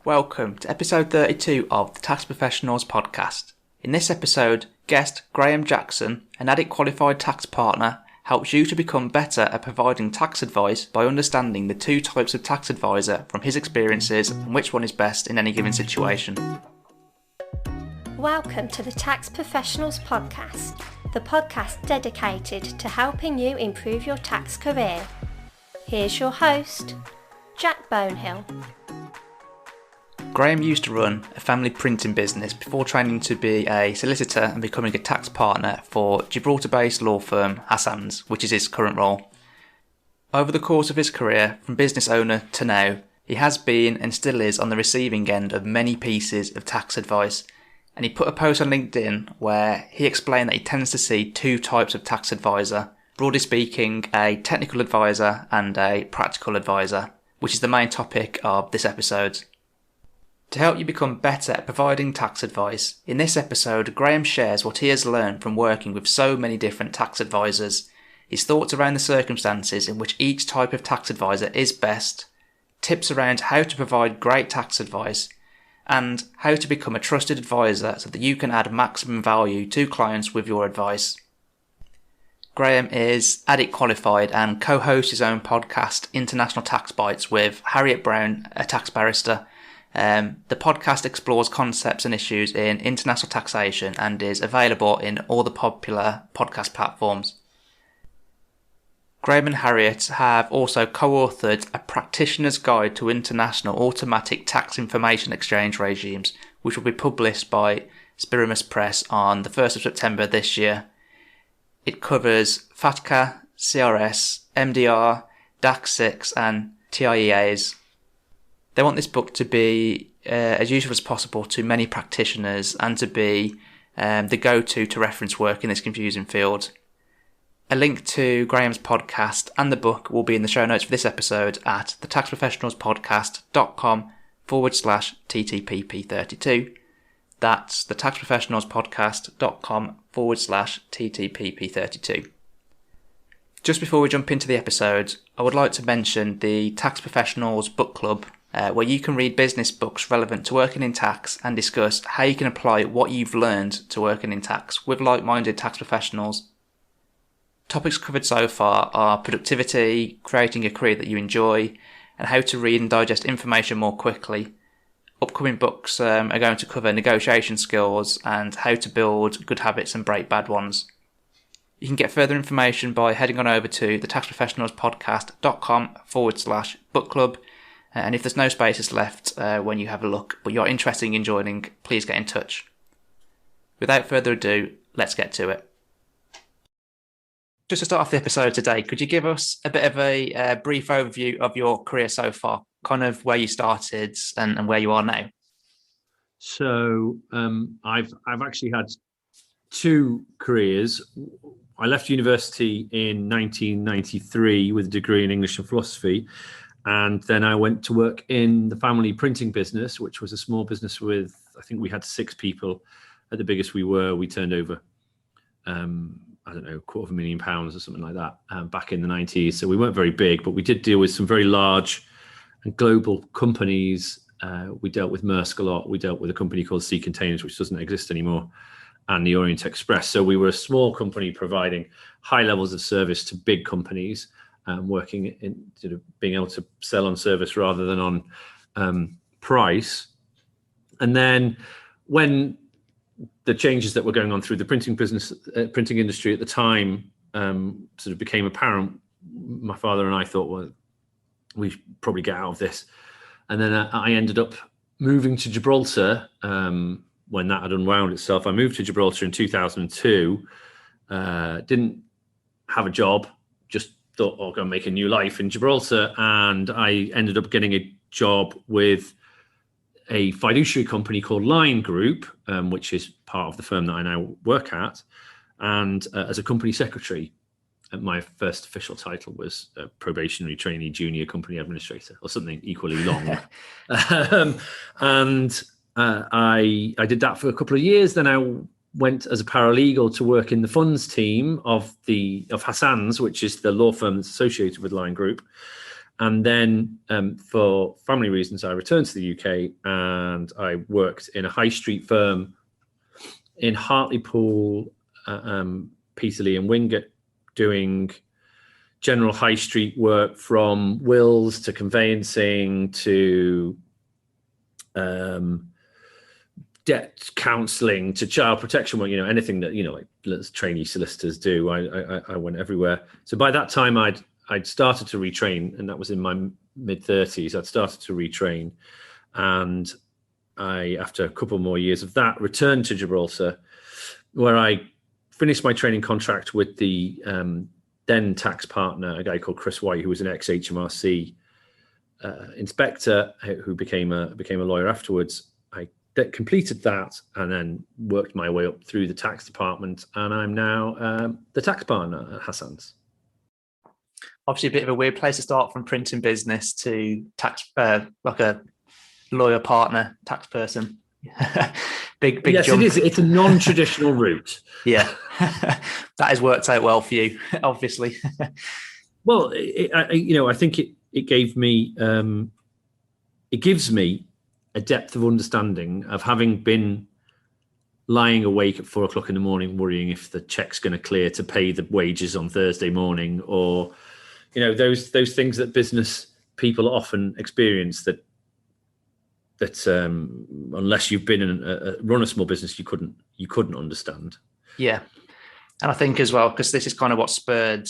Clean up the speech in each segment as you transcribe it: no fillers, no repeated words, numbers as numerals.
Welcome to episode 32 of the Tax Professionals podcast. In this episode, guest Grahame Jackson, an ADIC qualified tax partner, helps you to become better at providing tax advice by understanding the two types of tax advisor from his experiences and which one is best in any given situation. Welcome to the Tax Professionals podcast, the podcast dedicated to helping you improve your tax career. Here's your host, Jack Bonehill. Grahame used to run a family printing business before training to be a solicitor and becoming a tax partner for Gibraltar-based law firm Hassan's, which is his current role. Over the course of his career, from business owner to now, he has been and still is on the receiving end of many pieces of tax advice, and he put a post on LinkedIn where he explained that he tends to see two types of tax advisor, broadly speaking, a technical advisor and a practical advisor, which is the main topic of this episode. To help you become better at providing tax advice, in this episode, Grahame shares what he has learned from working with so many different tax advisors, his thoughts around the circumstances in which each type of tax advisor is best, tips around how to provide great tax advice, and how to become a trusted advisor so that you can add maximum value to clients with your advice. Grahame is ADIC qualified and co-hosts his own podcast, International Tax Bites, with Harriet Brown, a tax barrister. The podcast explores concepts and issues in international taxation and is available in all the popular podcast platforms. Grahame and Harriet have also co-authored a practitioner's guide to international automatic tax information exchange regimes, which will be published by Spirimus Press on the 1st of September this year. It covers FATCA, CRS, MDR, DAX 6 and TIEAs. They want this book to be as useful as possible to many practitioners and to be the go-to to reference work in this confusing field. A link to Grahame's podcast and the book will be in the show notes for this episode at thetaxprofessionalspodcast.com/TTPP32. That's thetaxprofessionalspodcast.com/TTPP32. Just before we jump into the episode, I would like to mention the Tax Professionals Book Club, where you can read business books relevant to working in tax and discuss how you can apply what you've learned to working in tax with like-minded tax professionals. Topics covered so far are productivity, creating a career that you enjoy, and how to read and digest information more quickly. Upcoming books are going to cover negotiation skills and how to build good habits and break bad ones. You can get further information by heading on over to thetaxprofessionalspodcast.com/book club. And if there's no spaces left when you have a look, but you're interested in joining, please get in touch. Without further ado, let's get to it. Just to start off the episode today, could you give us a bit of a brief overview of your career so far, kind of where you started and where you are now? So I've actually had two careers. I left university in 1993 with a degree in English and philosophy. And then I went to work in the family printing business, which was a small business with, I think we had 6 people. At the biggest we turned over, £250,000 or something like that back in the 90s. So we weren't very big, but we did deal with some very large and global companies. We dealt with Maersk a lot. We dealt with a company called Sea Containers, which doesn't exist anymore, and the Orient Express. So we were a small company providing high levels of service to big companies. Working in sort of being able to sell on service rather than on price. And then when the changes that were going on through the printing industry at the time sort of became apparent, my father and I thought, well, we should probably get out of this. And then I ended up moving to Gibraltar when that had unwound itself. I moved to Gibraltar in 2002, didn't have a job, just thought, I'll go make a new life in Gibraltar. And I ended up getting a job with a fiduciary company called Line Group, which is part of the firm that I now work at, and as a company secretary. My first official title was probationary trainee junior company administrator, or something equally long. I did that for a couple of years. Then I went as a paralegal to work in the funds team of Hassan's, which is the law firm that's associated with Line Group. And then for family reasons, I returned to the UK and I worked in a high street firm in Hartlepool, Peterlee and Wingate, doing general high street work from wills to conveyancing to debt counselling to child protection work, anything that, like trainee solicitors do. I went everywhere. So by that time I'd started to retrain, and that was in my mid-30s. I'd started to retrain, and I, after a couple more years of that, returned to Gibraltar, where I finished my training contract with the then tax partner, a guy called Chris White, who was an ex-HMRC inspector, who became a lawyer afterwards. I completed that and then worked my way up through the tax department, and I'm now the tax partner at Hassan's. Obviously, a bit of a weird place to start from printing business to tax, like a lawyer partner, tax person. big yes, jump. It is. It's a non-traditional route. Yeah, that has worked out well for you, obviously. Well, I think it gave me, it gives me a depth of understanding of having been lying awake at 4 o'clock in the morning, worrying if the check's going to clear to pay the wages on Thursday morning, or those things that business people often experience that unless you've been in run a small business, you couldn't understand. Yeah, and I think as well, because this is kind of what spurred,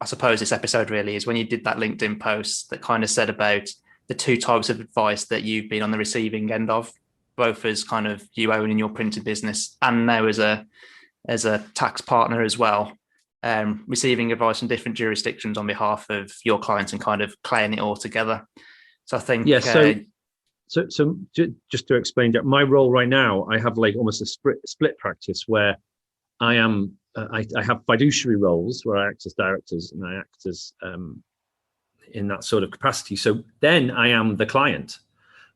I suppose, this episode really, is when you did that LinkedIn post that kind of said about the two types of advice that you've been on the receiving end of, both as kind of you owning your printing business and now as a tax partner as well, receiving advice from different jurisdictions on behalf of your clients and kind of playing it all together. So I think So just to explain that, my role right now, I have like almost a split practice where I am I have fiduciary roles where I act as directors and I act as in that sort of capacity. So then I am the client,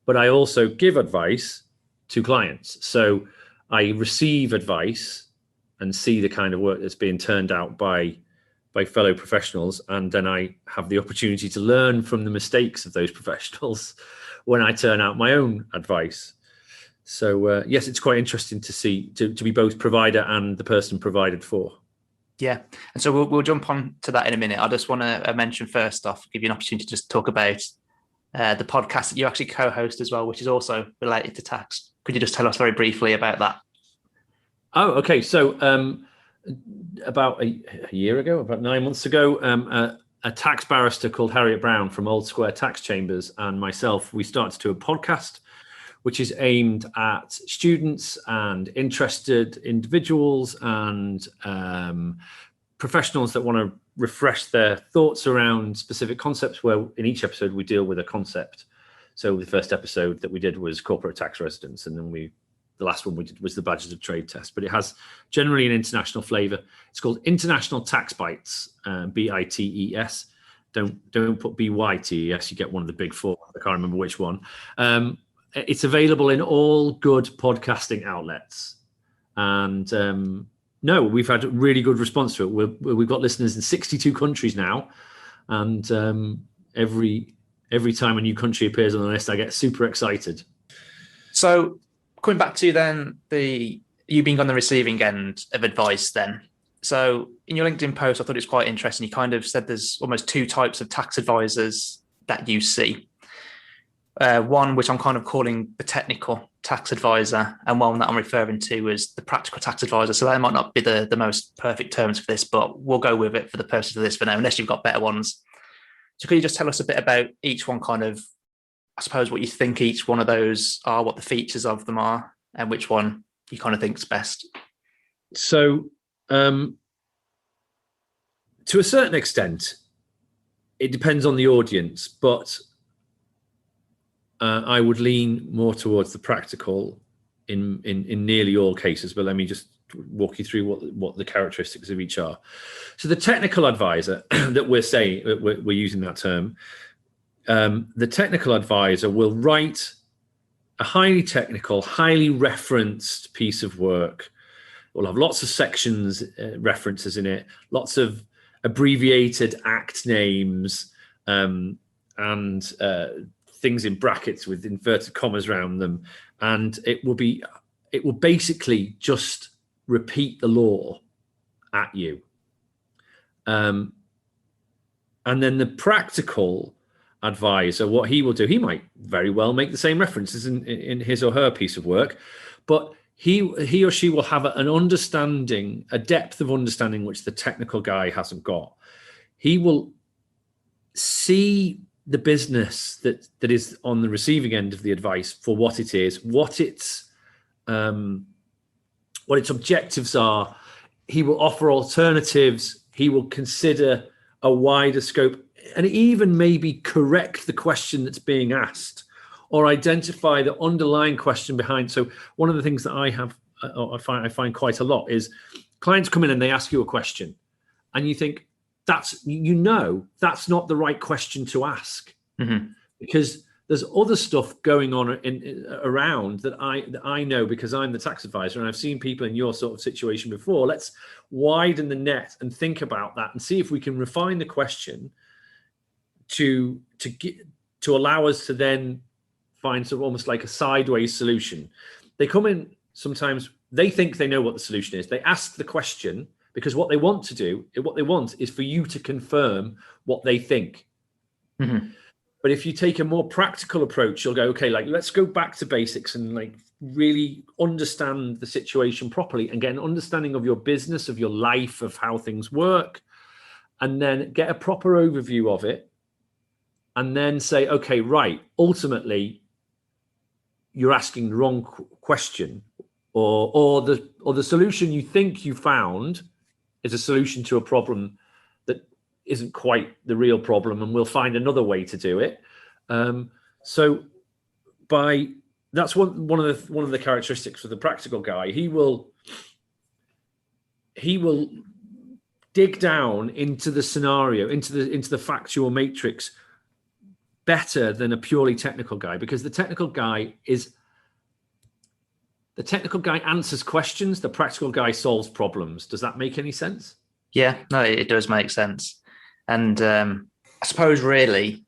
but I also give advice to clients. So I receive advice and see the kind of work that's being turned out by fellow professionals, and then I have the opportunity to learn from the mistakes of those professionals when I turn out my own advice. So yes, it's quite interesting to see to be both provider and the person provided for. Yeah, and so we'll jump on to that in a minute. I just want to mention first off, give you an opportunity to just talk about the podcast that you actually co-host as well, which is also related to tax. Could you just tell us very briefly about that? Oh, okay. So about a year ago, about 9 months ago, a tax barrister called Harriet Brown from Old Square Tax Chambers and myself, we started to do a podcast which is aimed at students and interested individuals and professionals that want to refresh their thoughts around specific concepts, where in each episode we deal with a concept. So the first episode that we did was corporate tax residence, and then the last one we did was the badges of trade test, but it has generally an international flavor. It's called International Tax Bites, BITES. Don't put BYTES, you get one of the big four. I can't remember which one. It's available in all good podcasting outlets. And no, we've had a really good response to it. We've got listeners in 62 countries now. And every time a new country appears on the list, I get super excited. So coming back to then you being on the receiving end of advice then. So in your LinkedIn post, I thought it was quite interesting. You kind of said there's almost two types of tax advisors that you see. One, which I'm kind of calling the technical tax advisor, and one that I'm referring to as the practical tax advisor. So that might not be the most perfect terms for this, but we'll go with it for the purpose of this for now, unless you've got better ones. So could you just tell us a bit about each one, kind of, I suppose, what you think each one of those are, what the features of them are, and which one you kind of think is best? So to a certain extent, it depends on the audience, but I would lean more towards the practical in nearly all cases. But let me just walk you through what the characteristics of each are. So the technical advisor that we're using that term, the technical advisor will write a highly technical, highly referenced piece of work. We'll have lots of sections, references in it, lots of abbreviated act names, and and things in brackets with inverted commas around them, and it will basically just repeat the law at you. And then the practical advisor, what he will do, he might very well make the same references in his or her piece of work, but he or she will have an understanding, a depth of understanding which the technical guy hasn't got. He will see the business that is on the receiving end of the advice for what it is, what its objectives are. He will offer alternatives. He will consider a wider scope and even maybe correct the question that's being asked or identify the underlying question behind. So one of the things that I find quite a lot is clients come in and they ask you a question and you think that's not the right question to ask, because there's other stuff going on around that I know because I'm the tax advisor and I've seen people in your sort of situation before. Let's widen the net and think about that and see if we can refine the question to allow us to then find sort of almost like a sideways solution. They come in, sometimes they think they know what the solution is. They ask the question because what they want is for you to confirm what they think. But if you take a more practical approach, you'll go, okay, like let's go back to basics and like really understand the situation properly and get an understanding of your business, of your life, of how things work, and then get a proper overview of it. And then say, okay, right, ultimately, you're asking the wrong question, or the solution you think you found is a solution to a problem that isn't quite the real problem, and we'll find another way to do it. So that's one of the characteristics of the practical guy. He will dig down into the scenario, into the factual matrix better than a purely technical guy, because the technical guy answers questions, the practical guy solves problems. Does that make any sense? Yeah, no, it does make sense. And I suppose really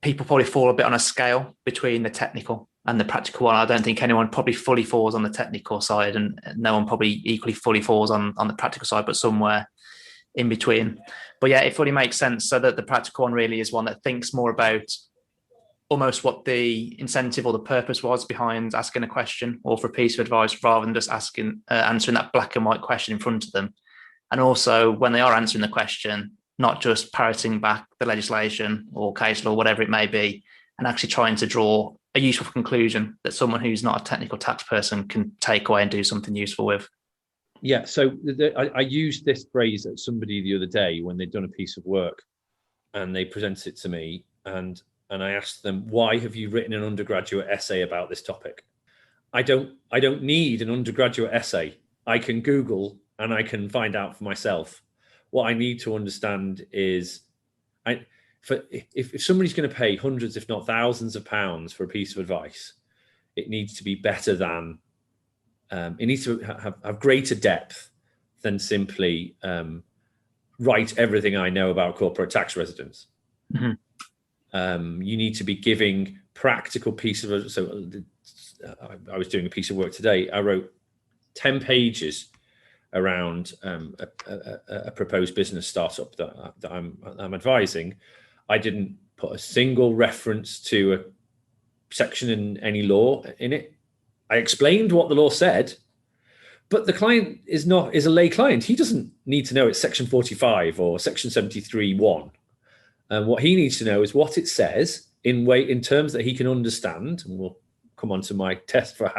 people probably fall a bit on a scale between the technical and the practical one. I don't think anyone probably fully falls on the technical side, and no one probably equally fully falls on the practical side, but somewhere in between. But yeah, it fully makes sense. So that the practical one really is one that thinks more about almost what the incentive or the purpose was behind asking a question or for a piece of advice, rather than just answering that black and white question in front of them. And also when they are answering the question, not just parroting back the legislation or case law, whatever it may be, and actually trying to draw a useful conclusion that someone who's not a technical tax person can take away and do something useful with. Yeah, so I used this phrase at somebody the other day when they'd done a piece of work and they presented it to me, and I asked them, why have you written an undergraduate essay about this topic? I don't need an undergraduate essay. I can Google and I can find out for myself. What I need to understand is if somebody's going to pay hundreds, if not thousands of pounds for a piece of advice, it needs to be better than, it needs to have greater depth than simply write everything I know about corporate tax residence. You need to be giving practical pieces of, so I was doing a piece of work today. I wrote 10 pages around a proposed business startup that I'm advising. I didn't put a single reference to a section in any law in it. I explained what the law said, but the client is a lay client. He doesn't need to know it's section 45 or section 73(1). And what he needs to know is what it says in terms that he can understand. And we'll come on to my test for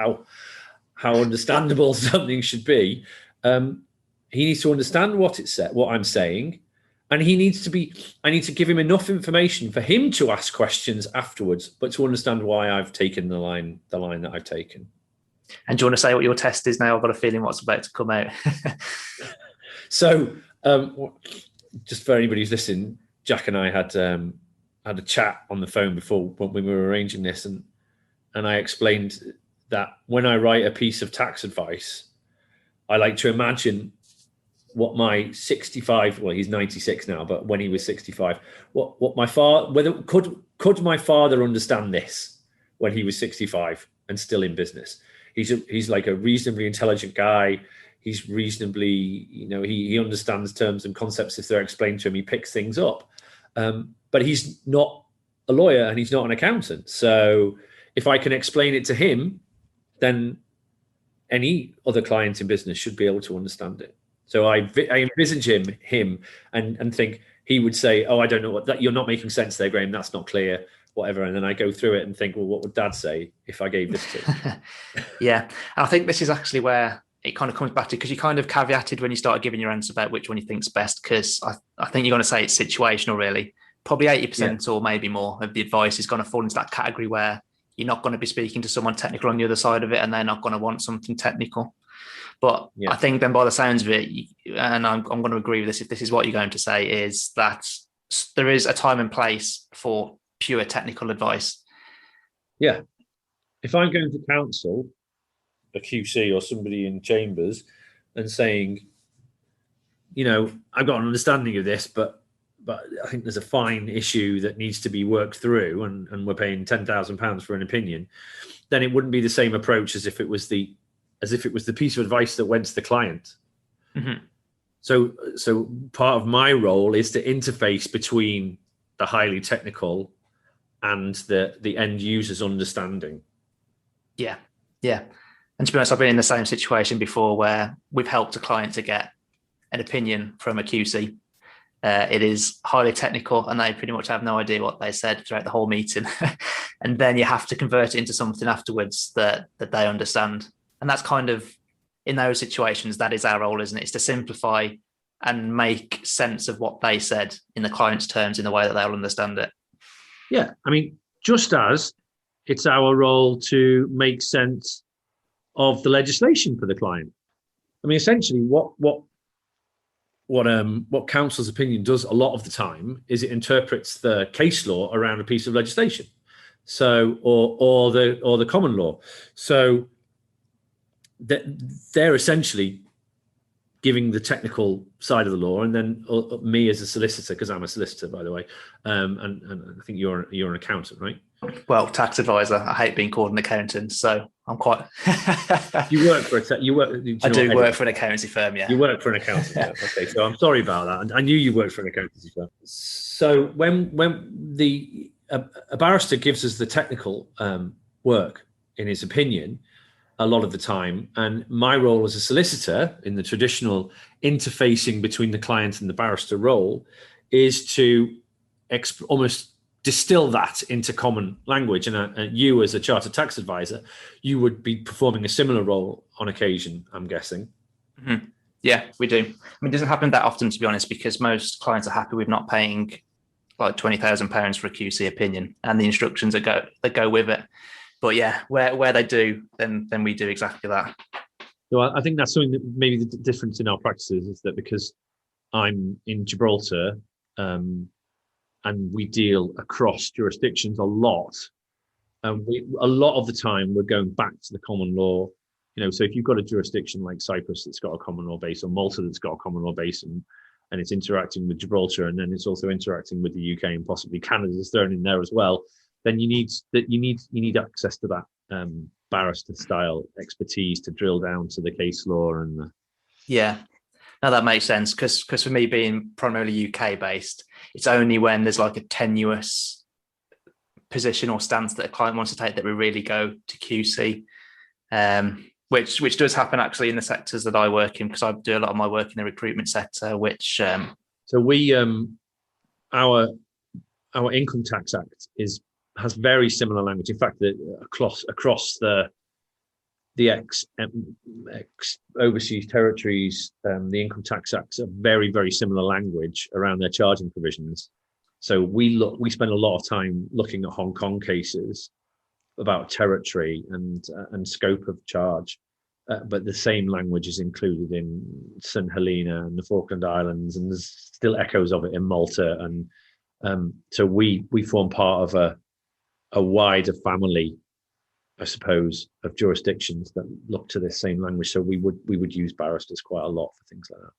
how understandable something should be. He needs to understand what it said, what I'm saying, and I need to give him enough information for him to ask questions afterwards, but to understand why I've taken the line that I've taken. And do you want to say what your test is now? I've got a feeling what's about to come out. So, just for anybody who's listening, Jack and I had a chat on the phone before when we were arranging this, and I explained that when I write a piece of tax advice, I like to imagine what my 65, well, he's 96 now, but when he was 65, what my father, whether could my father understand this when he was 65 and still in business? He's like a reasonably intelligent guy. He's reasonably, he understands terms and concepts if they're explained to him. He picks things up, but he's not a lawyer and he's not an accountant. So if I can explain it to him, then any other client in business should be able to understand it. So I envisage him and think he would say, "Oh, I don't know what that. You're not making sense there, Grahame. That's not clear." Whatever. And then I go through it and think, well, what would Dad say if I gave this to him? Yeah, and I think this is actually where it kind of comes back to, because you kind of caveated when you started giving your answer about which one you think's best, because I think you're going to say it's situational, really. Probably 80% or maybe more of the advice is going to fall into that category where you're not going to be speaking to someone technical on the other side of it, and they're not going to want something technical. But I think then by the sounds of it, and I'm going to agree with this, if this is what you're going to say, is that there is a time and place for pure technical advice. Yeah. If I'm going to counsel a QC or somebody in chambers and saying, I've got an understanding of this, but I think there's a fine issue that needs to be worked through, and we're paying £10,000 for an opinion, then it wouldn't be the same approach as if it was the piece of advice that went to the client. Mm-hmm. So part of my role is to interface between the highly technical and the end user's understanding. Yeah. And to be honest, I've been in the same situation before where we've helped a client to get an opinion from a QC. It is highly technical and they pretty much have no idea what they said throughout the whole meeting. And then you have to convert it into something afterwards that they understand. And that's kind of, in those situations, that is our role, isn't it? It's to simplify and make sense of what they said in the client's terms in the way that they'll understand it. Yeah, I mean, just as it's our role to make sense of the legislation for the client. I mean, essentially, what counsel's opinion does a lot of the time is it interprets the case law around a piece of legislation, so or the common law. So they're essentially giving the technical side of the law, and then me as a solicitor, because I'm a solicitor, by the way, and I think you're an accountant, right? Well, tax advisor. I hate being called an accountant, so I'm quite. You work for I do work for an accountancy firm. Yeah, you work for an accountancy firm. Okay, so I'm sorry about that. I knew you worked for an accountancy firm. So when a barrister gives us the technical work in his opinion, a lot of the time, and my role as a solicitor in the traditional interfacing between the client and the barrister role is to almost distill that into common language. And you as a chartered tax advisor, you would be performing a similar role on occasion, I'm guessing. Mm-hmm. Yeah, we do. I mean, it doesn't happen that often, to be honest, because most clients are happy with not paying like £20,000 for a QC opinion and the instructions that go with it. But yeah, where they do, then we do exactly that. So I think that's something that maybe the difference in our practices is that because I'm in Gibraltar, and we deal across jurisdictions a lot, and a lot of the time we're going back to the common law. So if you've got a jurisdiction like Cyprus that's got a common law base, or Malta that's got a common law base, and it's interacting with Gibraltar, and then it's also interacting with the UK and possibly Canada's thrown in there as well, then you need access to that barrister style expertise to drill down to the case law and yeah. Now that makes sense, because for me, being primarily UK based, it's only when there's like a tenuous position or stance that a client wants to take that we really go to QC, which does happen actually in the sectors that I work in, because I do a lot of my work in the recruitment sector. Which so we our Income Tax Act has very similar language. In fact, across the ex overseas territories, the Income Tax Acts are very, very similar language around their charging provisions. So we spend a lot of time looking at Hong Kong cases about territory and scope of charge, but the same language is included in St Helena and the Falkland Islands, and there's still echoes of it in Malta. And so we form part of a wider family, I suppose, of jurisdictions that look to this same language. So we would use barristers quite a lot for things like that.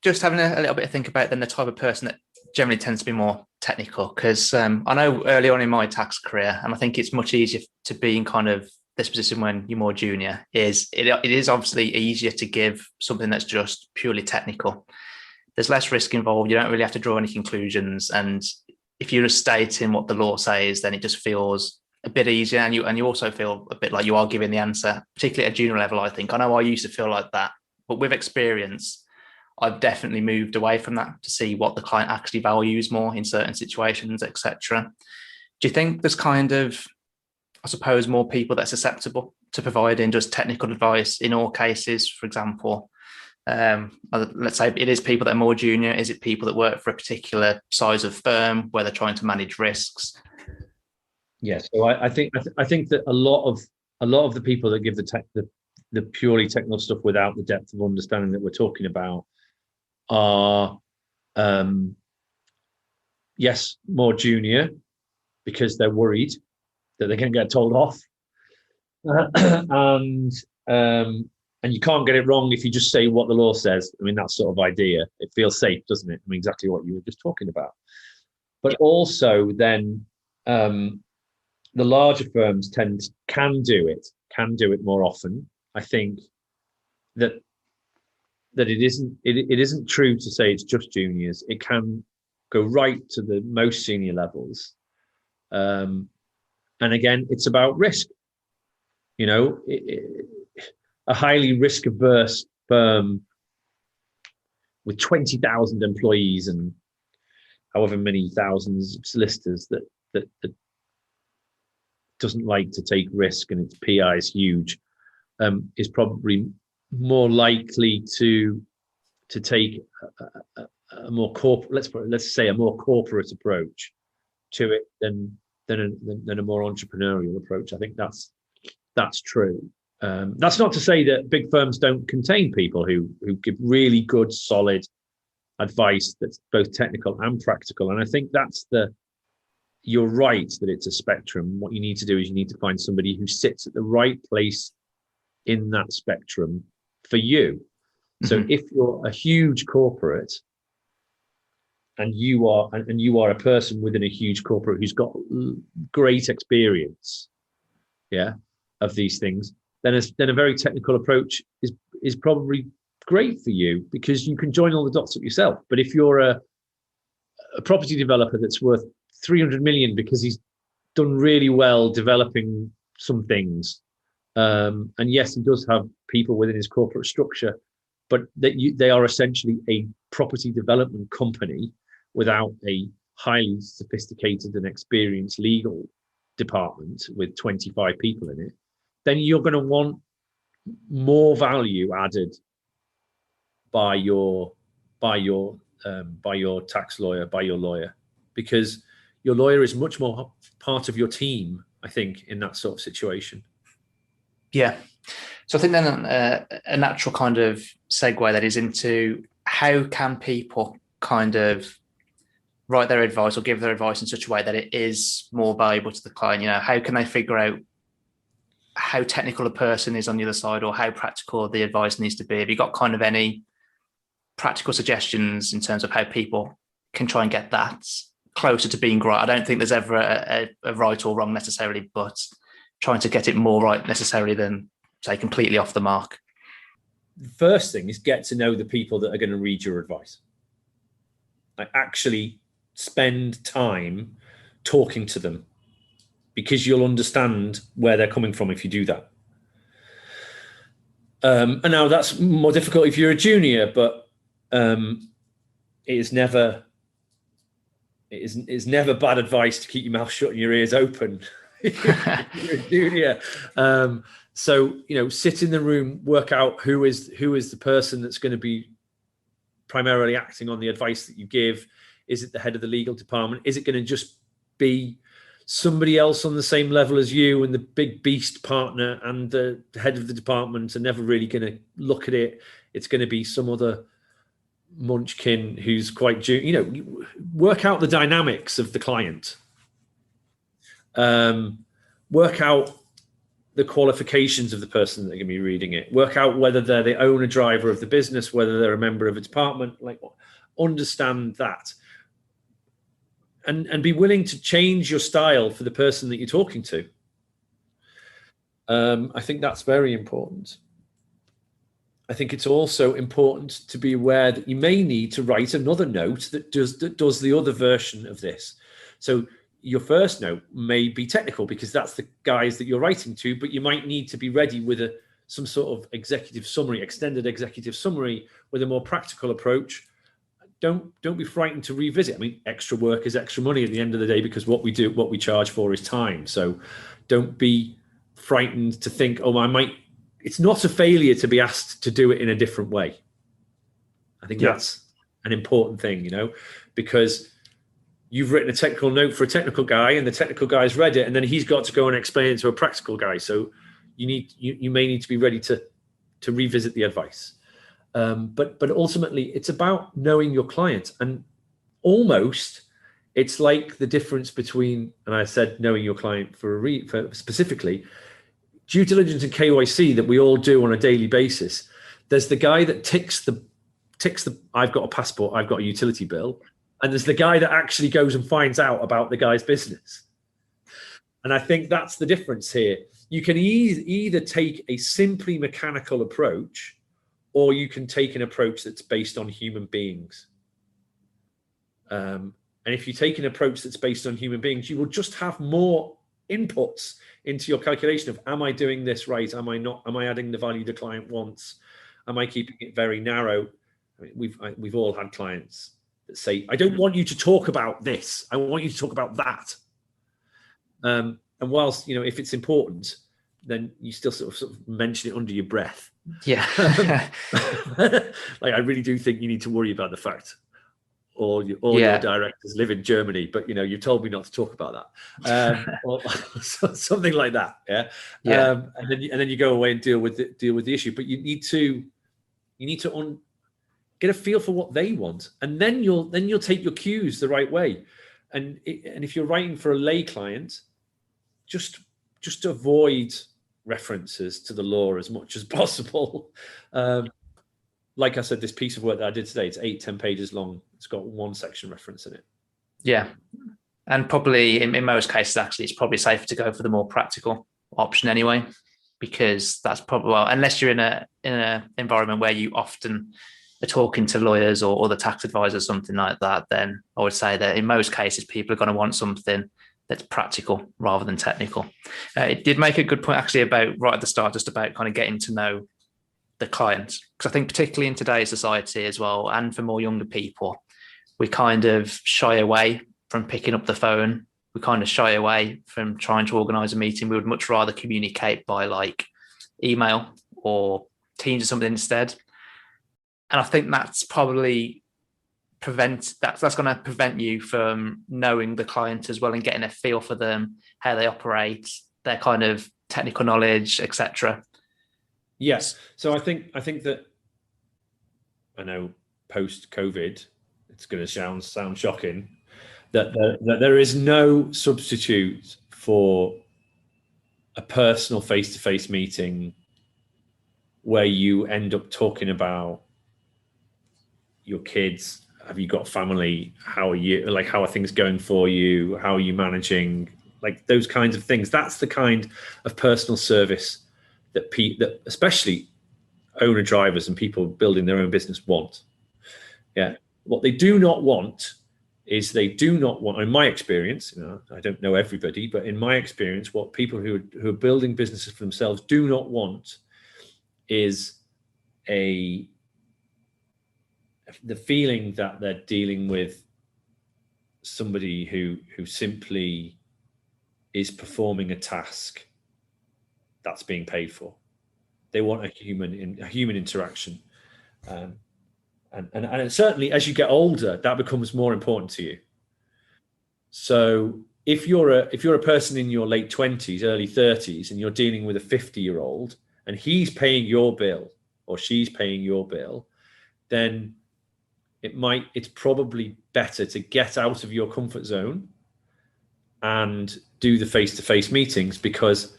Just having a little bit of think about then the type of person that generally tends to be more technical, because I know early on in my tax career, and I think it's much easier to be in kind of this position when you're more junior, it is obviously easier to give something that's just purely technical. There's less risk involved. You don't really have to draw any conclusions. And if you're just stating what the law says, then it just feels a bit easier. And you also feel a bit like you are giving the answer, particularly at junior level, I think. I know I used to feel like that, but with experience, I've definitely moved away from that to see what the client actually values more in certain situations, etc. Do you think there's kind of, I suppose, more people that are susceptible to providing just technical advice in all cases? For example, let's say it is people that are more junior. Is it people that work for a particular size of firm where they're trying to manage risks? Yes, so I think that a lot of the people that give the purely technical stuff without the depth of understanding that we're talking about are yes, more junior because they're worried that they're going to get told off, and you can't get it wrong if you just say what the law says. I mean, that sort of idea, it feels safe, doesn't it? I mean, exactly what you were just talking about. But also then the larger firms can do it more often. I think that it isn't true to say it's just juniors. It can go right to the most senior levels. And again, it's about risk. You know, a highly risk averse firm with 20,000 employees and however many thousands of solicitors that doesn't like to take risk and its PI is huge, is probably more likely to take a more corporate, let's say a more corporate approach to it than a more entrepreneurial approach. I think that's true. That's not to say that big firms don't contain people who give really good, solid advice that's both technical and practical. And I think you're right that it's a spectrum. What you need to do is you need to find somebody who sits at the right place in that spectrum for you. Mm-hmm. So if you're a huge corporate and you are a person within a huge corporate who's got great experience, of these things, then a very technical approach is probably great for you because you can join all the dots up yourself. But if you're a property developer that's worth 300 million because he's done really well developing some things, and yes, he does have people within his corporate structure, but they are essentially a property development company without a highly sophisticated and experienced legal department with 25 people in it, then you're going to want more value added by your tax lawyer, by your lawyer, because your lawyer is much more part of your team, I think, in that sort of situation. Yeah. So I think then a natural kind of segue that is into how can people kind of write their advice or give their advice in such a way that it is more valuable to the client. You know, how can they figure out how technical a person is on the other side or how practical the advice needs to be? Have you got kind of any practical suggestions in terms of how people can try and get that closer to being right? I don't think there's ever a right or wrong necessarily, but trying to get it more right necessarily than, say, completely off the mark. The first thing is get to know the people that are going to read your advice. Like actually spend time talking to them, because you'll understand where they're coming from if you do that. And now that's more difficult if you're a junior, but it is never bad advice to keep your mouth shut and your ears open if you're a junior. So, you know, sit in the room, work out who is the person that's going to be primarily acting on the advice that you give. Is it the head of the legal department? Is it going to just be somebody else on the same level as you, and the big beast partner and the head of the department are never really going to look at it? It's going to be some other munchkin who's quite junior. You know, work out the dynamics of the client. Work out the qualifications of the person that are going to be reading it. Work out whether they're the owner driver of the business, whether they're a member of a department. Like, understand that, and be willing to change your style for the person that you're talking to. I think that's very important. I think it's also important to be aware that you may need to write another note that does the other version of this. So your first note may be technical because that's the guys that you're writing to, but you might need to be ready with some sort of executive summary, extended executive summary with a more practical approach. Don't be frightened to revisit. I mean, extra work is extra money at the end of the day, because what we charge for is time. So don't be frightened to think, it's not a failure to be asked to do it in a different way. I think that's an important thing, because you've written a technical note for a technical guy and the technical guy's read it, and then he's got to go and explain it to a practical guy. So you may need to be ready to revisit the advice. But ultimately it's about knowing your client, and almost it's like the difference between, and I said knowing your client for specifically, due diligence and KYC that we all do on a daily basis. There's the guy that ticks the I've got a passport, I've got a utility bill, and there's the guy that actually goes and finds out about the guy's business. And I think that's the difference here. You can either take a simply mechanical approach, or you can take an approach that's based on human beings. And if you take an approach that's based on human beings, you will just have more inputs into your calculation of, am I doing this right? Am I not? Am I adding the value the client wants? Am I keeping it very narrow? I mean, we've all had clients that say, I don't want you to talk about this. I want you to talk about that. And whilst, if it's important, then you still sort of mention it under your breath. Yeah. Like, I really do think you need to worry about the fact all your directors live in Germany, but you've told me not to talk about that, or something like that. And then you go away and deal with the issue. But you need to get a feel for what they want, and then you'll take your cues the right way. And if you're writing for a lay client, just avoid references to the law as much as possible. Like I said, this piece of work that I did today, it's 8-10 pages long. It's got one section reference in it. Yeah. And probably in most cases, actually, it's probably safer to go for the more practical option anyway, because that's probably, unless you're in a environment where you often are talking to lawyers or the tax advisors, something like that, then I would say that in most cases, people are going to want something that's practical rather than technical. It did make a good point actually about right at the start, just about kind of getting to know the client, because I think particularly in today's society as well, and for more younger people, we kind of shy away from picking up the phone. We kind of shy away from trying to organise a meeting. We would much rather communicate by like email or Teams or something instead. And I think that's probably that's going to prevent you from knowing the client as well and getting a feel for them, how they operate, their kind of technical knowledge, etc. Yes. So I think that, I know post-COVID, it's going to sound shocking, that there is no substitute for a personal face-to-face meeting where you end up talking about your kids. Have you got family? How are things going for you? How are you managing? Like those kinds of things. That's the kind of personal service that especially owner drivers and people building their own business want. Yeah. What they do not want is in my experience, I don't know everybody, but in my experience, what people who are building businesses for themselves do not want is the feeling that they're dealing with somebody who simply is performing a task that's being paid for. They want a human interaction, and certainly as you get older, that becomes more important to you. So if you're a person in your late 20s, early 30s, and you're dealing with a 50-year-old, and he's paying your bill or she's paying your bill, then it's probably better to get out of your comfort zone and do the face-to-face meetings, because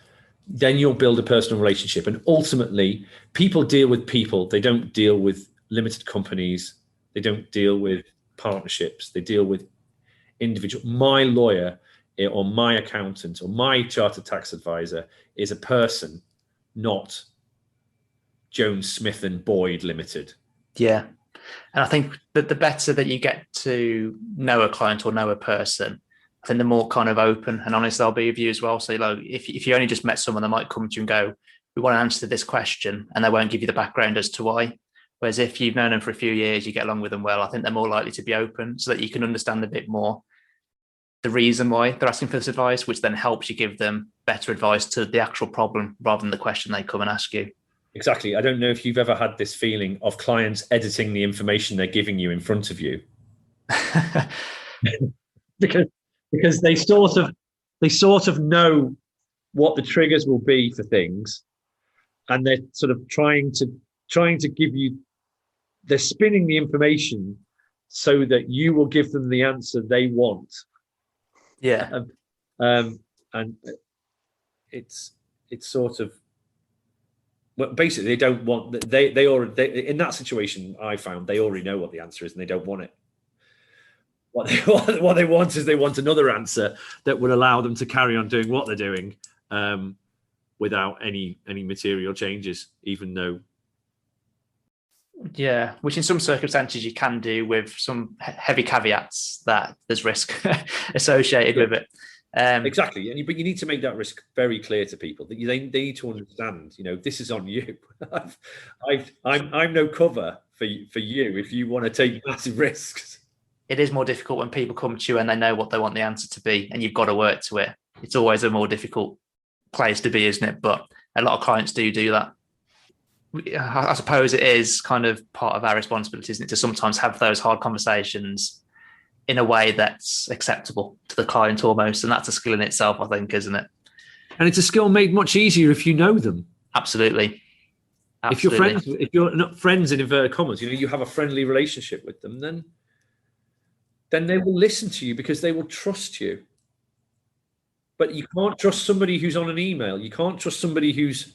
then you'll build a personal relationship. And ultimately, people deal with people. They don't deal with limited companies. They don't deal with partnerships. They deal with individual. My lawyer or my accountant or my chartered tax advisor is a person, not Jones, Smith and Boyd Limited. Yeah. And I think that the better that you get to know a client or know a person, I think the more kind of open and honest they'll be with you as well. So like, if you only just met someone, they might come to you and go, we want to answer this question, and they won't give you the background as to why. Whereas if you've known them for a few years, you get along with them well, I think they're more likely to be open so that you can understand a bit more the reason why they're asking for this advice, which then helps you give them better advice to the actual problem rather than the question they come and ask you. Exactly. I don't know if you've ever had this feeling of clients editing the information they're giving you in front of you. because they sort of know what the triggers will be for things, and they're sort of trying to give you, they're spinning the information so that you will give them the answer they want. Yeah. And it's sort of, well, basically they don't want, they in that situation, I found they already know what the answer is and they don't want it. What they want is they want another answer that would allow them to carry on doing what they're doing without any material changes, even though. Yeah, which in some circumstances you can do with some heavy caveats that there's risk associated with it. Exactly, but you need to make that risk very clear to people that they need to understand. This is on you. I'm no cover for you if you want to take massive risks. It is more difficult when people come to you and they know what they want the answer to be, and you've got to work to it. It's always a more difficult place to be, isn't it? But a lot of clients do that. I suppose it is kind of part of our responsibility, isn't it, to sometimes have those hard conversations in a way that's acceptable to the client almost. And that's a skill in itself, I think, isn't it? And it's a skill made much easier if you know them. Absolutely. If you're not friends in inverted commas, you have a friendly relationship with them, then they will listen to you because they will trust you. But you can't trust somebody who's on an email. You can't trust somebody who's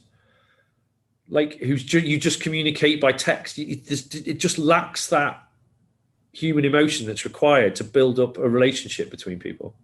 you just communicate by text. It just lacks that human emotion that's required to build up a relationship between people.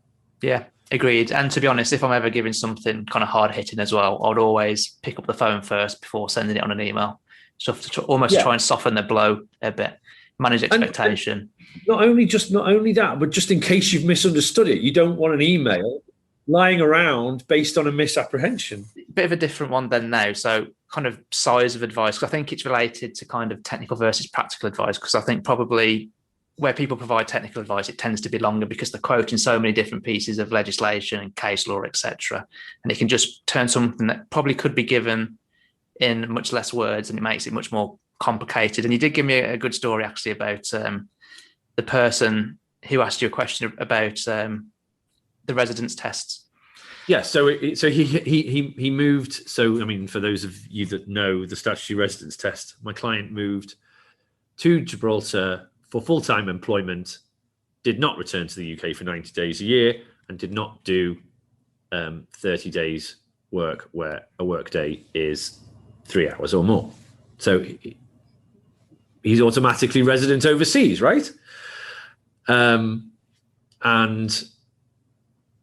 Yeah, agreed. And to be honest, if I'm ever giving something kind of hard hitting as well, I'd always pick up the phone first before sending it on an email. So to try and soften the blow a bit, manage expectation. And not only that, but just in case you've misunderstood it, you don't want an email lying around based on a misapprehension. Bit of a different one then now. So kind of size of advice, because I think it's related to kind of technical versus practical advice, because I think probably where people provide technical advice, it tends to be longer because they're quoting so many different pieces of legislation and case law, etc. And it can just turn something that probably could be given in much less words, and it makes it much more complicated. And you did give me a good story actually about the person who asked you a question about the residence tests. Yeah, so he moved. So I mean, for those of you that know the statutory residence test, my client moved to Gibraltar for full-time employment, did not return to the UK for 90 days a year, and did not do 30 days work where a work day is 3 hours or more. So he's automatically resident overseas, right? And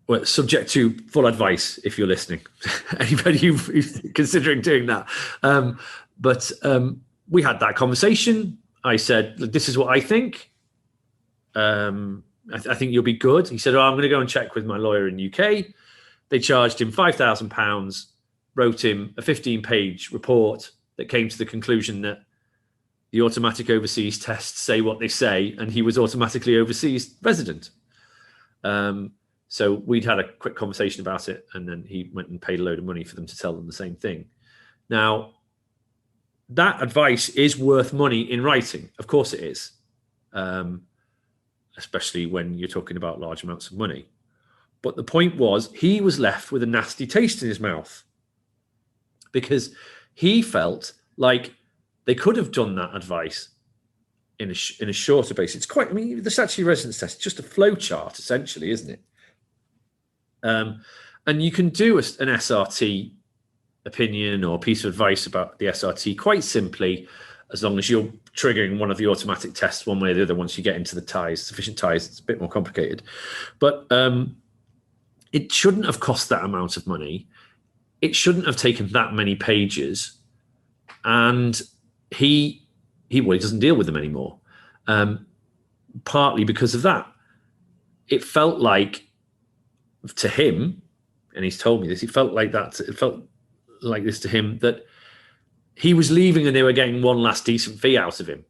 well, subject to full advice if you're listening. Anybody who's considering doing that. But we had that conversation. I said, this is what I think. I think you'll be good. He said, I'm going to go and check with my lawyer in the UK. They charged him £5,000, wrote him a 15-page report that came to the conclusion that the automatic overseas tests say what they say, and he was automatically overseas resident. So we'd had a quick conversation about it, and then he went and paid a load of money for them to tell them the same thing. Now, that advice is worth money in writing. Of course it is, especially when you're talking about large amounts of money. But the point was, he was left with a nasty taste in his mouth because he felt like they could have done that advice in a shorter basis. It's quite, I mean, the statutory residence test is just a flow chart, essentially, isn't it? And you can do an SRT opinion or piece of advice about the SRT quite simply, as long as you're triggering one of the automatic tests one way or the other. Once you get into the ties, sufficient ties, it's a bit more complicated. But it shouldn't have cost that amount of money. It shouldn't have taken that many pages. And he doesn't deal with them anymore. Partly because of that. It felt like, to him, and he's told me this, it felt like this to him, that he was leaving and they were getting one last decent fee out of him.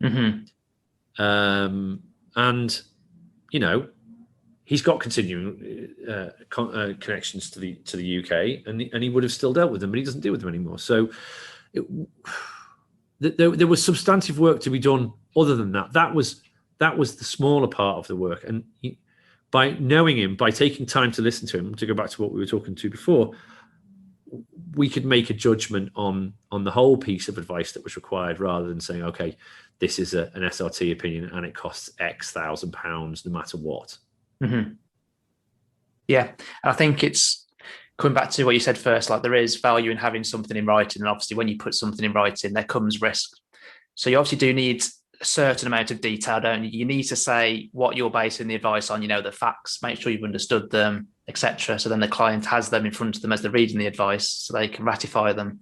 Mm-hmm. And, he's got continuing connections to the UK, and he would have still dealt with them, but he doesn't deal with them anymore. So there was substantive work to be done other than that. That was the smaller part of the work. And by knowing him, by taking time to listen to him, to go back to what we were talking to before, we could make a judgment on the whole piece of advice that was required, rather than saying, okay, this is an SRT opinion and it costs X £1,000 no matter what. Mm-hmm. Yeah. And I think it's coming back to what you said first, like there is value in having something in writing. And obviously when you put something in writing, there comes risk. So you obviously do need a certain amount of detail, don't you? You need to say what you're basing the advice on, the facts, make sure you've understood them, etc. So then the client has them in front of them as they're reading the advice so they can ratify them.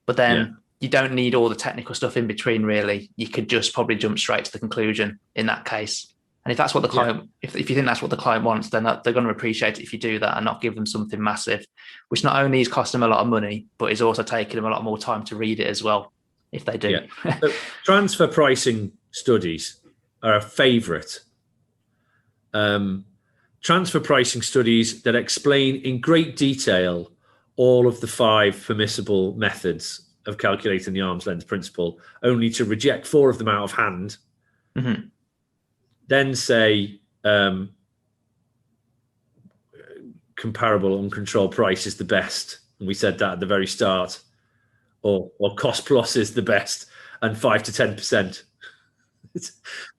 But then you don't need all the technical stuff in between, really. You could just probably jump straight to the conclusion in that case. And if that's what the client, if you think that's what the client wants, then they're going to appreciate it if you do that and not give them something massive, which not only is costing them a lot of money, but is also taking them a lot more time to read it as well, if they do. Yeah. So transfer pricing studies are a favourite. Transfer pricing studies that explain in great detail all of the 5 permissible methods of calculating the arm's length principle, only to reject 4 of them out of hand. Mm-hmm. Then say comparable uncontrolled price is the best. And we said that at the very start. Or cost plus is the best, and 5 to 10%.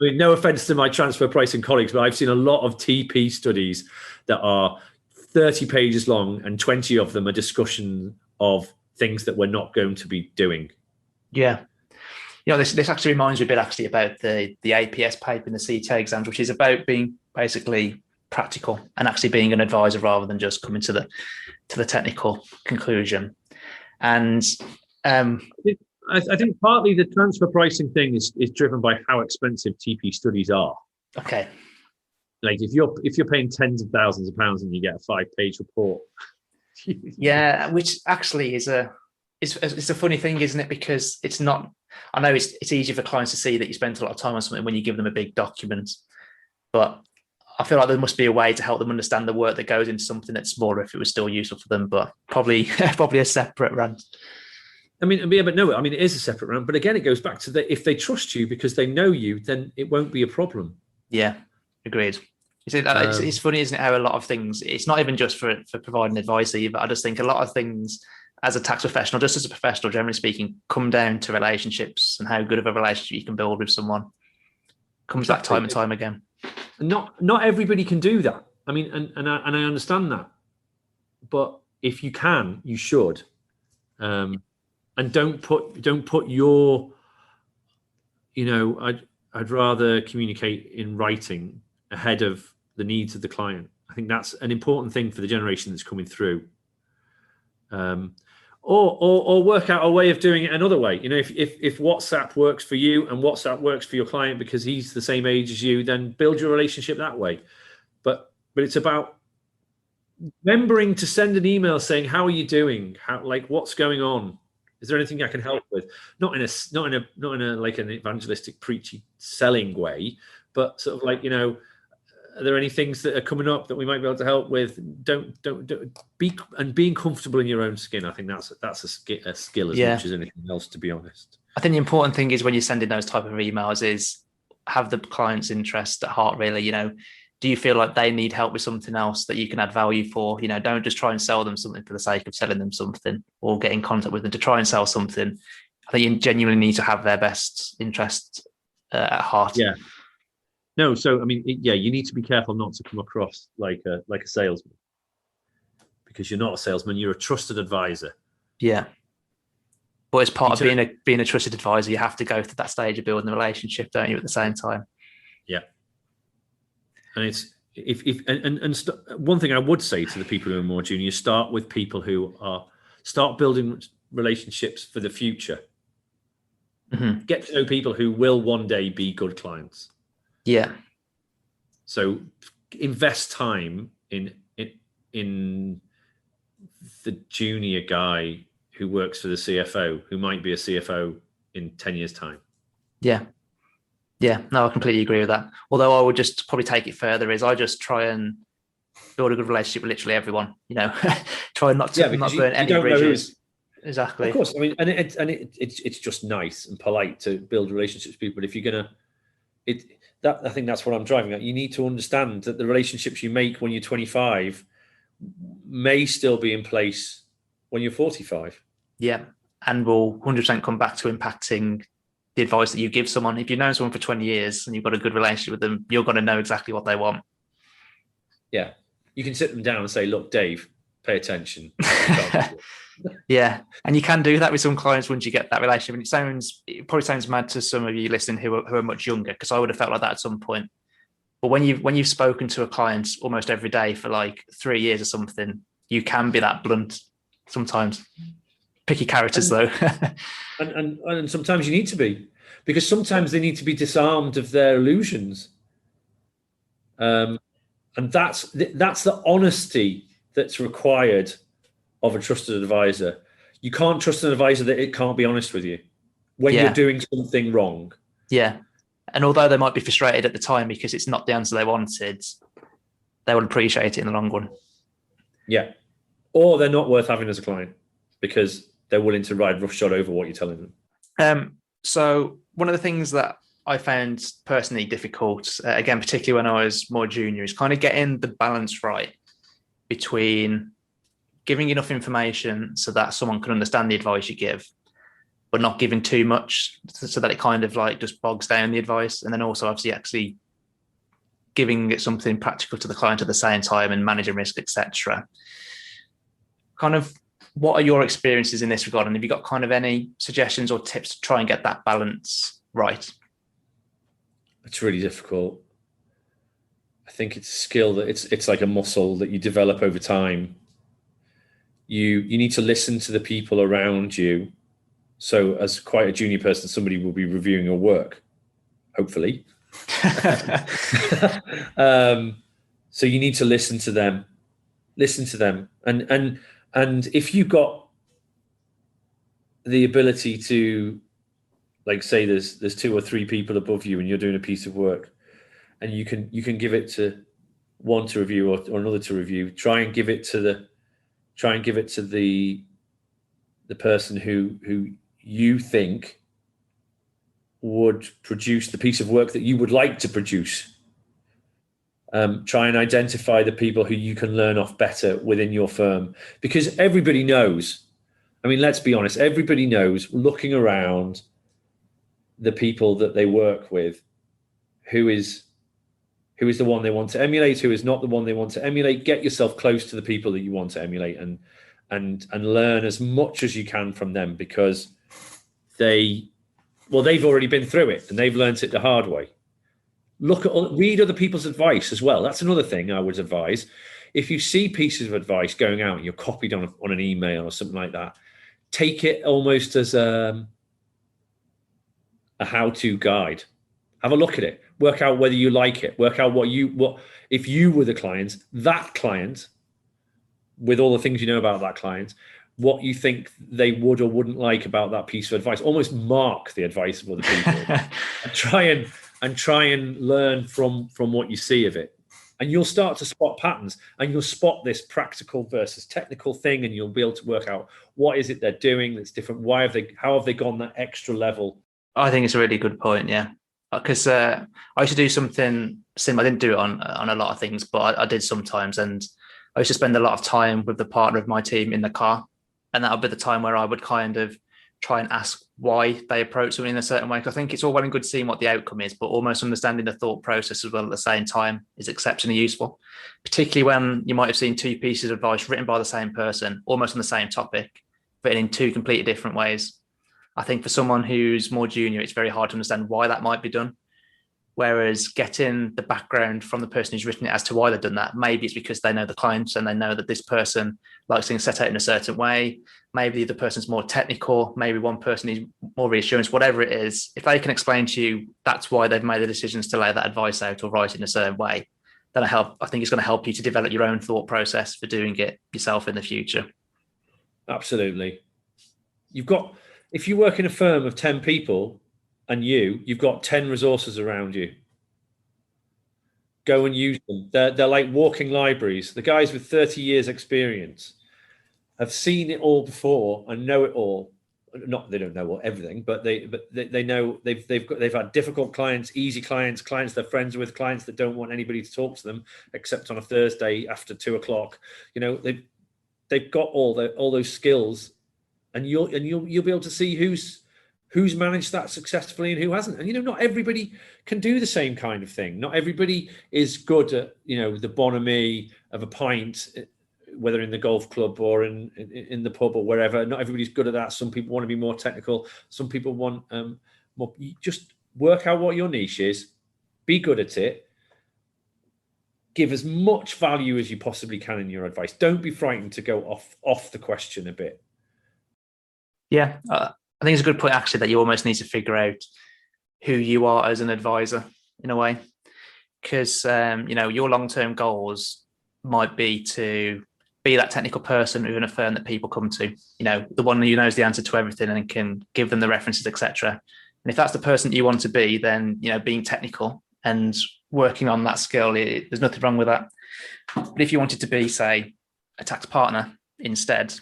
No offense to my transfer pricing colleagues, but I've seen a lot of TP studies that are 30 pages long, and 20 of them are discussion of things that we're not going to be doing. Yeah. This actually reminds me a bit about the APS paper in the CTA exams, which is about being basically practical and actually being an advisor rather than just coming to the technical conclusion. And I think partly the transfer pricing thing is driven by how expensive TP studies are. Okay. Like if you're paying tens of thousands of pounds and you get a 5-page report. Yeah, which actually is it's a funny thing, isn't it? Because it's not. I know it's easy for clients to see that you spent a lot of time on something when you give them a big document, but I feel like there must be a way to help them understand the work that goes into something that's smaller if it was still useful for them. But probably a separate rant. I mean, it is a separate rant. But again, it goes back to if they trust you because they know you, then it won't be a problem. Yeah, agreed. It's funny, isn't it, how a lot of things, it's not even just for providing advice either. I just think a lot of things as a tax professional, just as a professional, generally speaking, come down to relationships and how good of a relationship you can build with someone. Comes back time and time again. Not everybody can do that. I mean, and I understand that. But if you can, you should. And don't put your, I'd rather communicate in writing ahead of the needs of the client. I think that's an important thing for the generation that's coming through. Or work out a way of doing it another way. If WhatsApp works for you and WhatsApp works for your client because he's the same age as you, then build your relationship that way. But it's about remembering to send an email saying, "How are you doing? What's going on? Is there anything I can help with?" Not in a like an evangelistic, preachy, selling way, but sort of like, are there any things that are coming up that we might be able to help with? Don't being comfortable in your own skin. I think that's a skill as much as anything else, to be honest. I think the important thing is when you're sending those type of emails is have the client's interest at heart, really. Do you feel like they need help with something else that you can add value for? Don't just try and sell them something for the sake of selling them something or get in contact with them to try and sell something. I think you genuinely need to have their best interest at heart. Yeah. No, so I mean, you need to be careful not to come across like a salesman, because you're not a salesman. You're a trusted advisor. Yeah. But as part You of being a trusted advisor, you have to go through that stage of building a relationship, don't you, at the same time? Yeah. And it's one thing I would say to the people who are more junior, start with people who start building relationships for the future. Mm-hmm. Get to know people who will one day be good clients. Yeah. So invest time in the junior guy who works for the CFO, who might be a CFO in 10 years' time. Yeah. Yeah. No, I completely agree with that. Although I would just probably take it further is I just try and build a good relationship with literally everyone, try not to burn any bridges. Exactly. Of course. I mean, it's just nice and polite to build relationships with people. But if you're going to, I think that's what I'm driving at. You need to understand that the relationships you make when you're 25 may still be in place when you're 45. Yeah. And will 100% come back to impacting the advice that you give someone. If you've known someone for 20 years and you've got a good relationship with them, you're going to know exactly what they want. Yeah. You can sit them down and say, look, Dave, pay attention. Yeah. And you can do that with some clients once you get that relationship. And it probably sounds mad to some of you listening who are much younger, because I would have felt like that at some point. But when you've spoken to a client almost every day for like 3 years or something, you can be that blunt sometimes. Picky characters, though. and sometimes you need to be, because sometimes they need to be disarmed of their illusions. And that's the honesty that's required of a trusted advisor. You can't trust an advisor that it can't be honest with you when you're doing something wrong. Yeah. And although they might be frustrated at the time because it's not the answer they wanted, they will appreciate it in the long run. Yeah. Or they're not worth having as a client because they're willing to ride roughshod over what you're telling them. So one of the things that I found personally difficult, again, particularly when I was more junior, is kind of getting the balance right between giving enough information so that someone can understand the advice you give, but not giving too much so that it kind of like just bogs down the advice. And then also obviously actually giving it something practical to the client at the same time and managing risk, etc. Kind of, what are your experiences in this regard? And have you got kind of any suggestions or tips to try and get that balance right? It's really difficult. I think it's a skill that it's like a muscle that you develop over time. You need to listen to the people around you. So as quite a junior person, somebody will be reviewing your work, hopefully. So you need to listen to them. And if you've got the ability to, like, say there's 2 or 3 people above you and you're doing a piece of work and you can give it to one to review or another to review, try and give it to the person who you think would produce the piece of work that you would like to produce. Try and identify the people who you can learn off better within your firm, because everybody knows. I mean, let's be honest. Everybody knows, looking around, the people that they work with, who is the one they want to emulate, who is not the one they want to emulate. Get yourself close to the people that you want to emulate and learn as much as you can from them, because they've already been through it and they've learned it the hard way. Read other people's advice as well. That's another thing I would advise. If you see pieces of advice going out and you're copied on an email or something like that, take it almost as a how-to guide. Have a look at it. Work out whether you like it. Work out what if you were the client, that client, with all the things you know about that client, what you think they would or wouldn't like about that piece of advice. Almost mark the advice of other people and try and learn from what you see of it. And you'll start to spot patterns, and you'll spot this practical versus technical thing, and you'll be able to work out what is it they're doing that's different. How have they gone that extra level? I think it's a really good point, yeah. Because I used to do something similar. I didn't do it on a lot of things, but I did sometimes. And I used to spend a lot of time with the partner of my team in the car. And that would be the time where I would kind of try and ask why they approach something in a certain way. Because I think it's all well and good seeing what the outcome is, but almost understanding the thought process as well at the same time is exceptionally useful, particularly when you might have seen 2 pieces of advice written by the same person, almost on the same topic. but in two completely different ways. I think for someone who's more junior, it's very hard to understand why that might be done. Whereas getting the background from the person who's written it as to why they've done that, maybe it's because they know the client and they know that this person likes things set out in a certain way. Maybe the person's more technical. Maybe one person needs more reassurance, whatever it is. If they can explain to you that's why they've made the decisions to lay that advice out or write it in a certain way, then I think it's going to help you to develop your own thought process for doing it yourself in the future. Absolutely. If you work in a firm of 10 people, and you've got 10 resources around you. Go and use them. They're like walking libraries. The guys with 30 years experience have seen it all before and know it all. Not they don't know everything, but they know they've had difficult clients, easy clients they're friends with, clients that don't want anybody to talk to them except on a Thursday after 2:00. They've got all those skills, and you'll be able to see who's managed that successfully and who hasn't. And, not everybody can do the same kind of thing. Not everybody is good at, the bonhomie of a pint, whether in the golf club or in the pub or wherever. Not everybody's good at that. Some people want to be more technical. Some people want more. You just work out what your niche is, be good at it, give as much value as you possibly can in your advice. Don't be frightened to go off the question a bit. Yeah. I think it's a good point, actually, that you almost need to figure out who you are as an advisor in a way, because, your long-term goals might be to be that technical person within a firm that people come to, the one who knows the answer to everything and can give them the references, etc. And if that's the person that you want to be, then, being technical and working on that skill, there's nothing wrong with that. But if you wanted to be, say, a tax partner instead,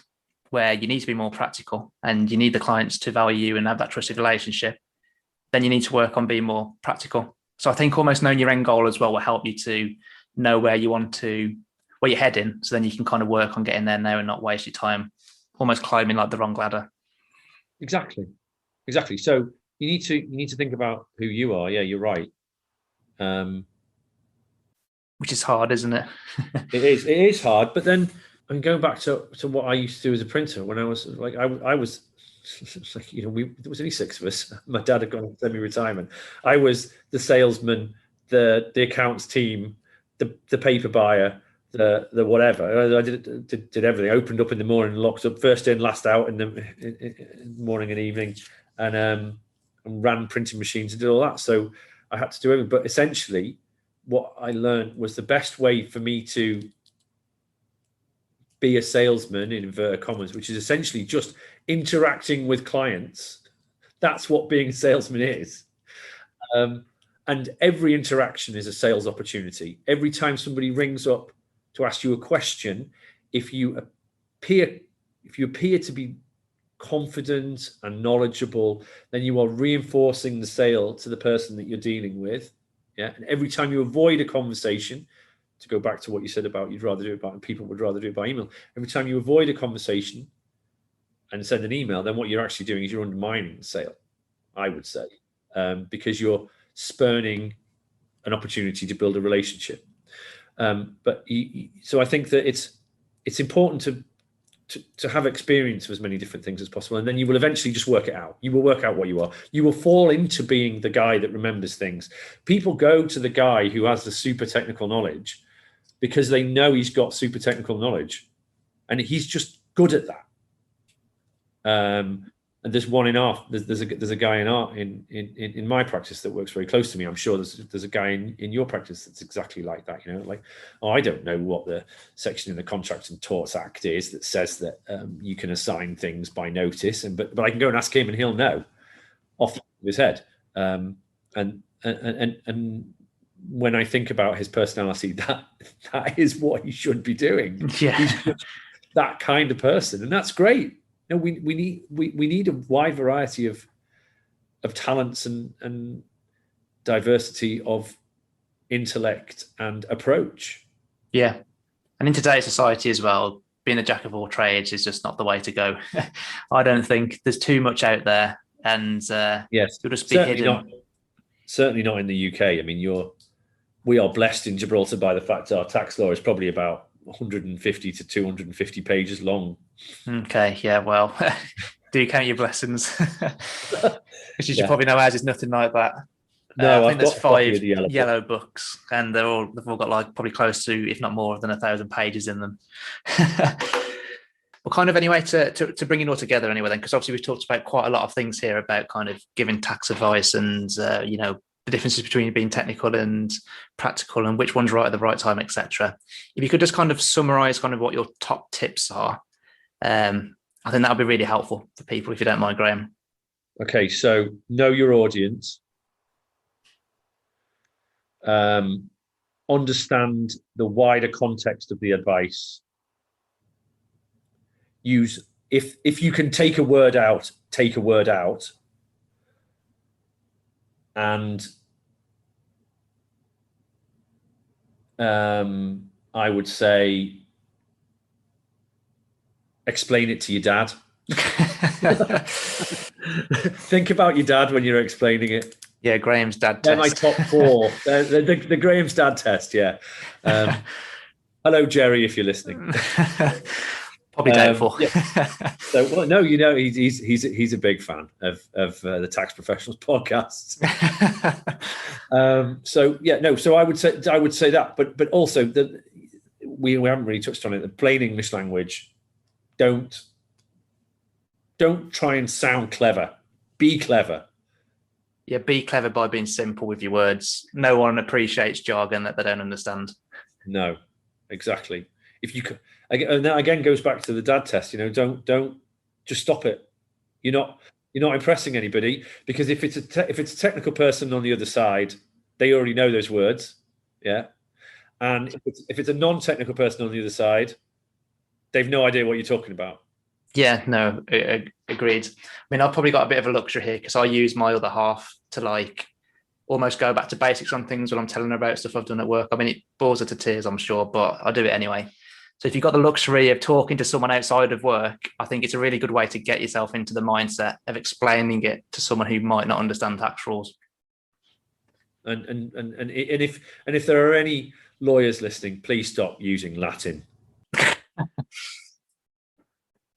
where you need to be more practical and you need the clients to value you and have that trusted relationship, then you need to work on being more practical. So I think almost knowing your end goal as well will help you to know where you're heading. So then you can kind of work on getting there now and not waste your time almost climbing like the wrong ladder. Exactly. So you need to think about who you are. Yeah, you're right. Which is hard, isn't it? It is hard, but then going back to what I used to do as a printer when I was like, I was like, there was only 6 of us. My dad had gone on semi-retirement. I was the salesman, the accounts team, the paper buyer, the whatever. I did everything. I opened up in the morning, locked up, first in, last out in the morning and evening, and ran printing machines and did all that. So I had to do everything. But essentially, what I learned was the best way for me to be a salesman, in inverted commas, which is essentially just interacting with clients. That's what being a salesman is. And every interaction is a sales opportunity. Every time somebody rings up to ask you a question, if you appear to be confident and knowledgeable, then you are reinforcing the sale to the person that you're dealing with. Yeah. And every time you avoid a conversation, to go back to what you said about people would rather do it by email. Every time you avoid a conversation and send an email, then what you're actually doing is you're undermining the sale, I would say, because you're spurning an opportunity to build a relationship. So I think that it's important to have experience of as many different things as possible, and then you will eventually just work it out. You will work out what you are. You will fall into being the guy that remembers things. People go to the guy who has the super technical knowledge because they know he's got super technical knowledge, and he's just good at that. And there's one there's a guy in my practice that works very close to me. I'm sure there's a guy in your practice that's exactly like that. I don't know what the section in the Contracts and Torts Act is that says that you can assign things by notice, but I can go and ask him and he'll know off the top of his head. And when I think about his personality, that is what he should be doing. Yeah. He's just that kind of person, and that's great. We need a wide variety of talents and diversity of intellect and approach. Yeah. And in today's society as well, being a jack of all trades is just not the way to go. I don't think there's too much out there, and yes, you'll just be hidden. Certainly not in the UK. I mean, we are blessed in Gibraltar by the fact our tax law is probably about 150 to 250 pages long Okay, yeah, well, do count your blessings. Because you should Yeah. probably know ours is nothing like that. I No, think I've there's got a copy of 5 the yellow book. yellow books, and they've all got like probably close to, if not more than 1,000 pages in them. Well, kind of anyway, to bring it all together anyway, then, because obviously we've talked about quite a lot of things here about kind of giving tax advice and, the differences between being technical and practical and which one's right at the right time, etc. If you could just kind of summarize kind of what your top tips are, I think that would be really helpful for people, if you don't mind, Graham. Okay, so know your audience. Understand the wider context of the advice. Use if you can take a word out, take a word out. And I would say explain it to your dad. Think about your dad when you're explaining it. Yeah, Graham's dad They're test. my top 4. The Graham's dad test, yeah. Hello, Jerry, if you're listening. Probably doubtful. Yeah. So, well, no, he's a big fan of the Tax Professionals podcast. So I would say that, but also we haven't really touched on it. The plain English language. Don't try and sound clever. Be clever. Yeah, be clever by being simple with your words. No one appreciates jargon that they don't understand. No, exactly. If you could, and that again goes back to the dad test. Don't just stop it. You're not impressing anybody, because if it's a technical person on the other side, they already know those words. Yeah, and if it's a non-technical person on the other side, they've no idea what you're talking about. Yeah, no, agreed. I mean, I've probably got a bit of a luxury here because I use my other half to like almost go back to basics on things when I'm telling her about stuff I've done at work. I mean, it bores her to tears, I'm sure, but I do it anyway. So if you've got the luxury of talking to someone outside of work, I think it's a really good way to get yourself into the mindset of explaining it to someone who might not understand tax rules. And if there are any lawyers listening, please stop using Latin.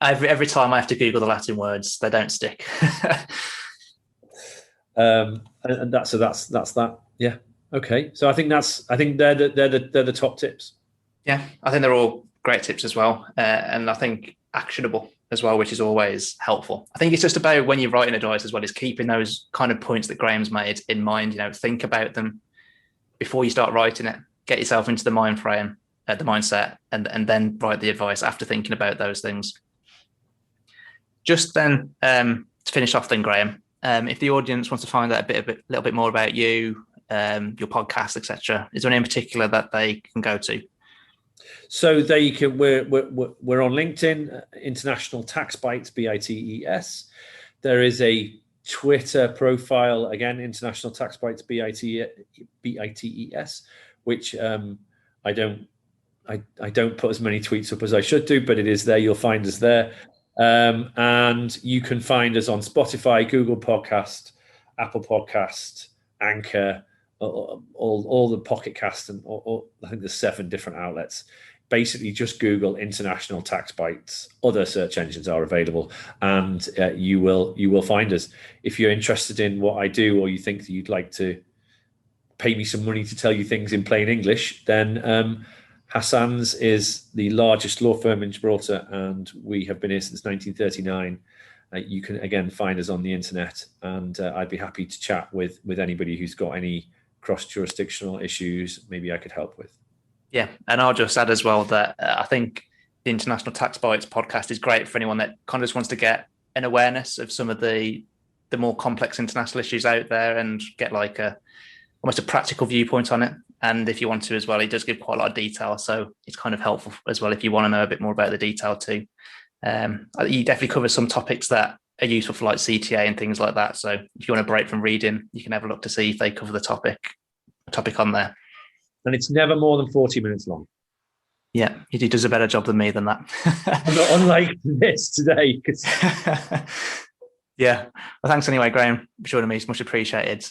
Every time I have to Google the Latin words, they don't stick. And that's that. Yeah. Okay. So I think they're the top tips. Yeah, I think they're all great tips as well, and I think actionable as well, which is always helpful. I think it's just about when you're writing advice as well, is keeping those kind of points that Graham's made in mind. Think about them before you start writing it. Get yourself into the mind frame, the mindset, and then write the advice after thinking about those things. Just then, to finish off, then Graham, if the audience wants to find out a little bit more about you, your podcast, etc., is there any in particular that they can go to? So they can. We're on LinkedIn, International Tax Bites, BITES. There is a Twitter profile, again, International Tax Bites, BITES, which I don't put as many tweets up as I should do, but it is there. You'll find us there. And you can find us on Spotify, Google Podcast, Apple Podcast, Anchor, all the Pocket Cast, and I think there's 7 different outlets. Basically, just Google International Tax Bites. Other search engines are available, and you will find us. If you're interested in what I do, or you think that you'd like to pay me some money to tell you things in plain English, then Hassan's is the largest law firm in Gibraltar, and we have been here since 1939. You can again find us on the internet, and I'd be happy to chat with anybody who's got any cross-jurisdictional issues maybe I could help with. Yeah, and I'll just add as well that I think the International Tax Bites podcast is great for anyone that kind of just wants to get an awareness of some of the more complex international issues out there and get like almost a practical viewpoint on it. And if you want to as well, it does give quite a lot of detail. So it's kind of helpful as well if you want to know a bit more about the detail too. You definitely cover some topics that are useful for like CTA and things like that. So if you want a break from reading, you can have a look to see if they cover the topic on there. And it's never more than 40 minutes long. Yeah, he does a better job than me than that. Unlike this today. Yeah. Well, thanks anyway, Graham, for joining me. It's much appreciated.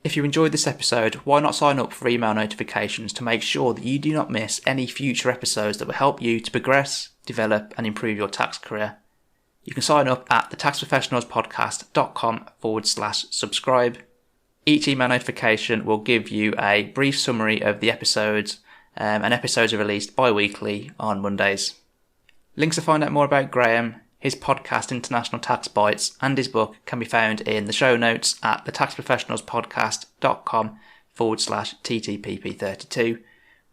If you enjoyed this episode, why not sign up for email notifications to make sure that you do not miss any future episodes that will help you to progress, develop and improve your tax career. You can sign up at thetaxprofessionalspodcast.com/subscribe. Each email notification will give you a brief summary of the episodes, and episodes are released bi-weekly on Mondays. Links to find out more about Grahame, his podcast International Tax Bites and his book can be found in the show notes at thetaxprofessionalspodcast.com/TTPP32,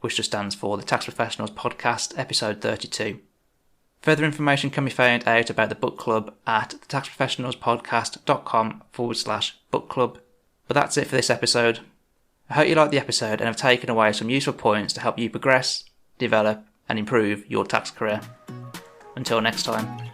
which just stands for the Tax Professionals Podcast episode 32. Further information can be found out about the book club at thetaxprofessionalspodcast.com/book club. But that's it for this episode. I hope you liked the episode and have taken away some useful points to help you progress, develop and improve your tax career. Until next time.